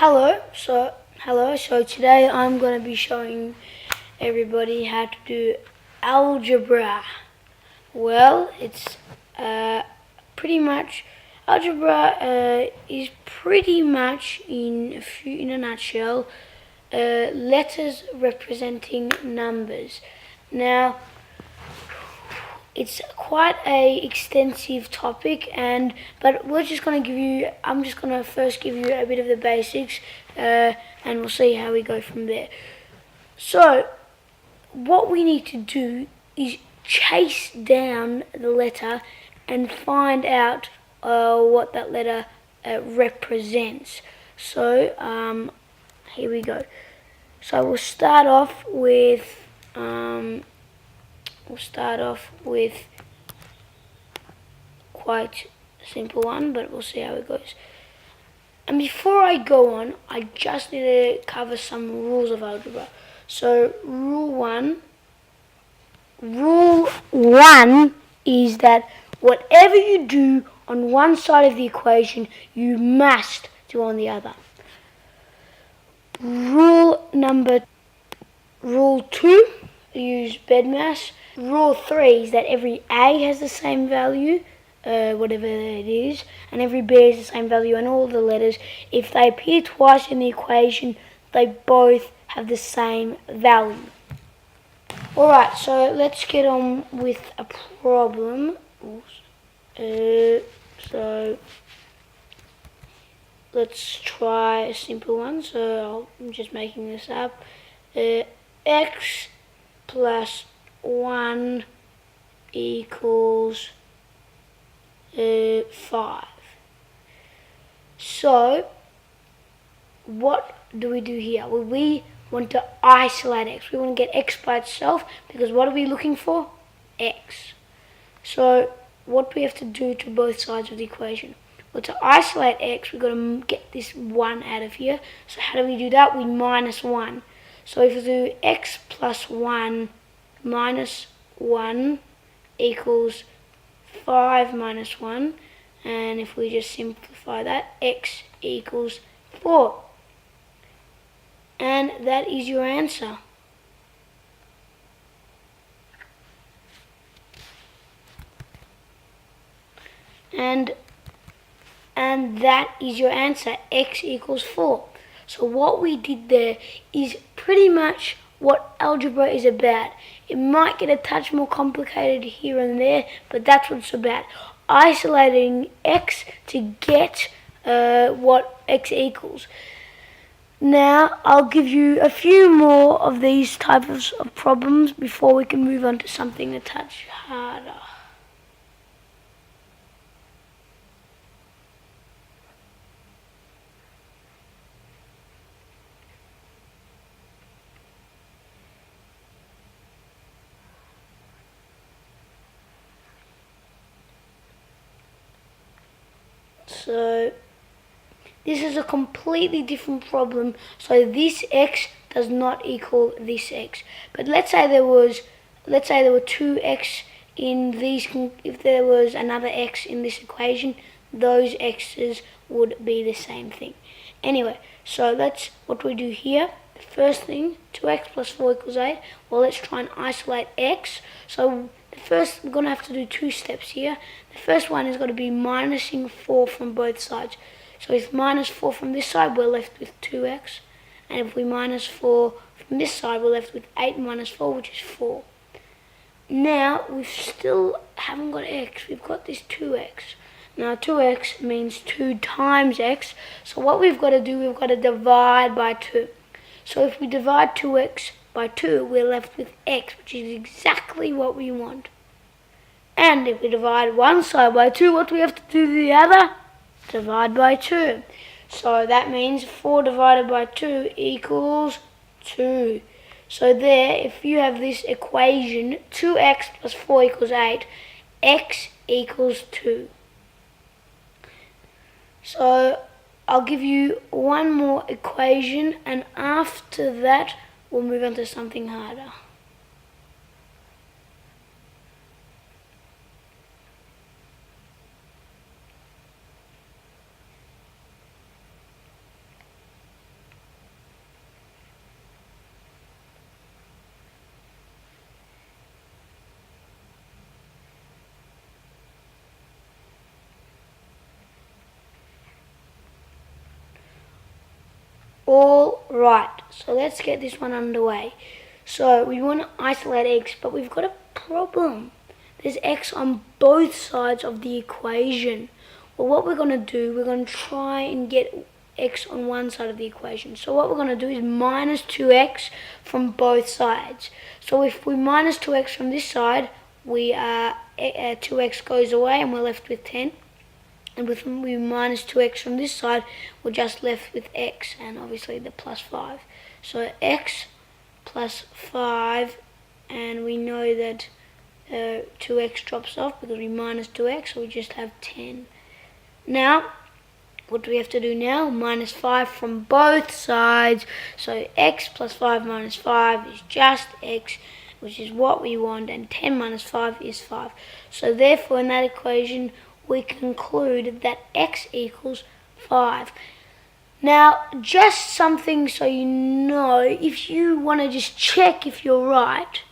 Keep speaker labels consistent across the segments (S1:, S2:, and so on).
S1: So today I'm going to be showing everybody how to do algebra. Well, it's pretty much algebra is pretty much in a nutshell letters representing numbers. Now, it's quite a extensive topic, but I'm just going to first give you a bit of the basics, and we'll see how we go from there. So what we need to do is chase down the letter and find out what that letter represents. So here we go. So we'll start off with quite a simple one, but we'll see how it goes. And before I go on, I just need to cover some rules of algebra. So rule one is that whatever you do on one side of the equation, you must do on the other. Rule 2, use BEDMAS. Rule 3 is that every A has the same value, whatever it is, and every B has the same value, and all the letters, if they appear twice in the equation, they both have the same value. Alright, so let's get on with a problem. So let's try a simple one. So I'm just making this up. X plus 1 equals 5. So what do we do here? Well, we want to isolate x. We want to get x by itself, because what are we looking for? X. So what do we have to do to both sides of the equation? Well, to isolate x, we've got to get this 1 out of here. So how do we do that? We minus 1. So if we do x plus 1 minus 1 equals 5 minus 1, and if we just simplify that, x equals 4. And that is your answer. And that is your answer, x equals 4. So what we did there is pretty much what algebra is about. It might get a touch more complicated here and there, but that's what it's about. Isolating x to get what x equals. Now, I'll give you a few more of these types of problems before we can move on to something a touch harder. So this is a completely different problem. So this x does not equal this x. But let's say there were 2x in these. If there was another x in this equation, those x's would be the same thing. Anyway, so that's what we do here. The first thing, 2x plus 4 equals 8. Well, let's try and isolate x. So first, we're going to have to do 2 steps here. The first one is going to be minusing 4 from both sides. So if minus 4 from this side, we're left with 2x. And if we minus 4 from this side, we're left with 8 minus 4, which is 4. Now, we still haven't got x. We've got this 2x. Now, 2x means 2 times x. So what we've got to do, we've got to divide by 2. So if we divide 2x by 2, we're left with x, which is exactly what we want. And if we divide one side by 2, what do we have to do to the other? Divide by 2. So that means 4 divided by 2 equals 2. So there, if you have this equation, 2x plus 4 equals 8, x equals 2. So I'll give you one more equation, and after that, we'll move on to something harder. All right, so let's get this one underway. So we want to isolate x, but we've got a problem. There's x on both sides of the equation. Well, what we're going to do, we're going to try and get x on one side of the equation. So what we're going to do is minus 2x from both sides. So if we minus 2x from this side, 2x goes away and we're left with 10. And if we minus 2x from this side, we're just left with x and obviously the plus 5. So x plus 5, and we know that 2x drops off because we minus 2x, so we just have 10. Now, what do we have to do now? Minus 5 from both sides. So x plus 5 minus 5 is just x, which is what we want, and 10 minus 5 is 5. So therefore, in that equation, we conclude that x equals 5. Now, just something so you know, if you want to just check if you're right,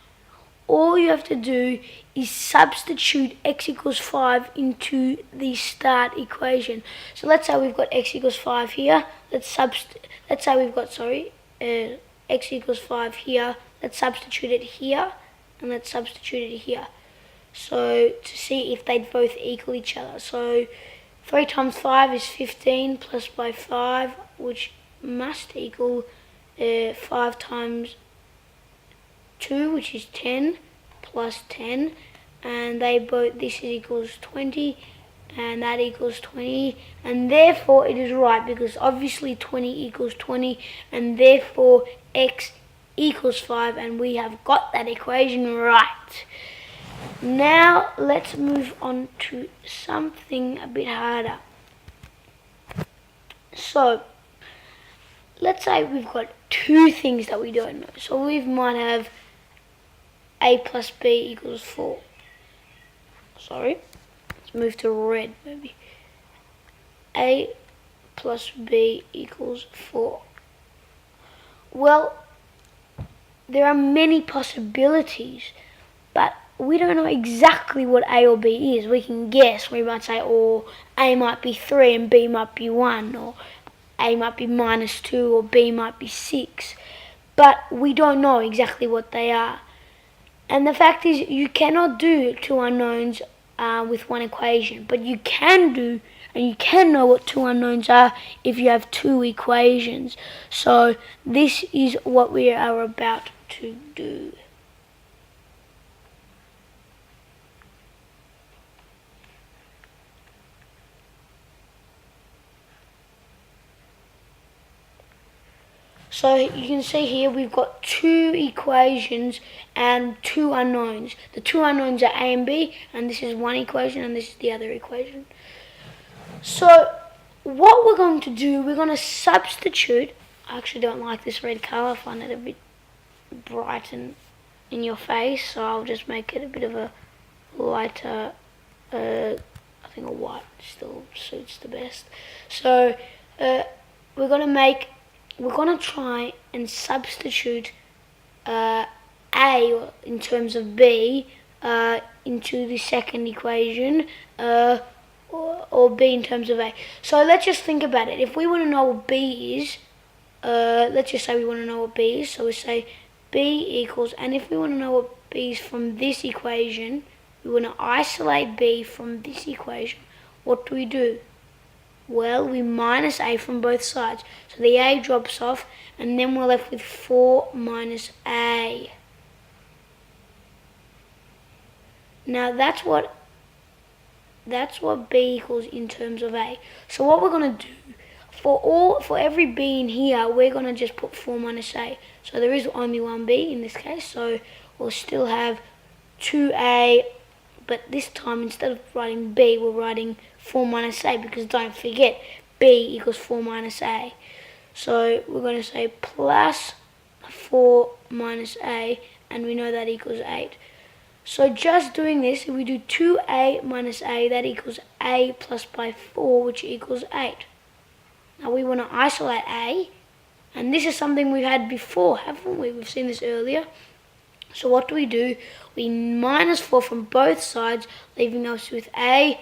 S1: all you have to do is substitute x equals 5 into the start equation. So let's say we've got x equals 5 here. Let's say we've got, x equals 5 here. Let's substitute it here, and let's substitute it here. So to see if they both equal each other. So 3 times 5 is 15 plus by 5, which must equal 5 times 2, which is 10, plus 10. And this equals 20, and that equals 20. And therefore it is right, because obviously 20 equals 20, and therefore x equals 5, and we have got that equation right. Now let's move on to something a bit harder. So let's say we've got two things that we don't know. So we might have a plus b equals 4. Let's move to red maybe. A plus b equals 4. Well, there are many possibilities, but we don't know exactly what A or B is. We can guess. We might say, or A might be 3 and B might be 1, or A might be minus 2 or B might be 6. But we don't know exactly what they are. And the fact is, you cannot do two unknowns with one equation. But you can do, and you can know what two unknowns are if you have two equations. So this is what we are about to do. So you can see here we've got two equations and two unknowns. The two unknowns are A and B, and this is one equation and this is the other equation. So what we're going to do, we're going to substitute. I actually don't like this red colour. I find it a bit bright and in your face, so I'll just make it a bit of a lighter, I think a white still suits the best. So we're going to try and substitute A in terms of B into the second equation, or B in terms of A. So let's just think about it. If we want to know what B is, let's just say we want to know what B is. So we say B equals, and if we want to know what B is from this equation, we want to isolate B from this equation. What do? Well, we minus A from both sides. So the A drops off, and then we're left with 4 minus A. Now that's what B equals in terms of A. So what we're going to do, for every B in here, we're going to just put 4 minus A. So there is only one B in this case, so we'll still have 2A, but this time instead of writing B, we're writing 4 minus A, because don't forget, B equals 4 minus A. So we're going to say plus 4 minus A, and we know that equals 8. So just doing this, if we do 2A minus A, that equals A plus by 4, which equals 8. Now we want to isolate A, and this is something we've had before, haven't we? We've seen this earlier. So what do? We minus 4 from both sides, leaving us with A,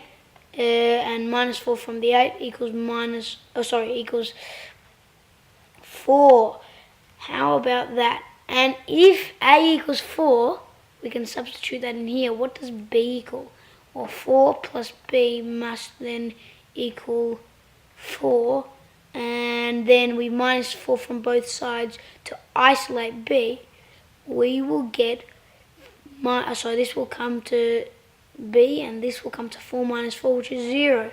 S1: and minus 4 from the 8 equals 4. How about that? And if A equals 4, we can substitute that in here. What does B equal? Well, 4 plus B must then equal 4. And then we minus 4 from both sides to isolate B. We will get, so this will come to B and this will come to 4 minus 4, which is 0.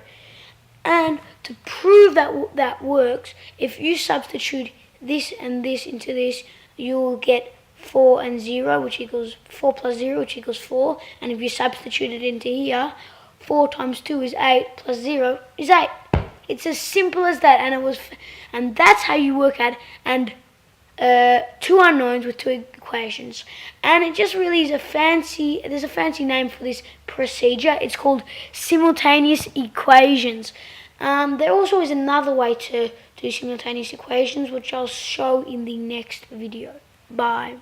S1: And to prove that that works, if you substitute this and this into this, you will get 4 and 0, which equals 4 plus 0, which equals 4. And if you substitute it into here, 4 times 2 is 8, plus 0 is 8. It's as simple as that, and that's how you work out two unknowns with two equations. And it just really is there's a fancy name for this procedure. It's called simultaneous equations. There also is another way to do simultaneous equations, which I'll show in the next video. Bye.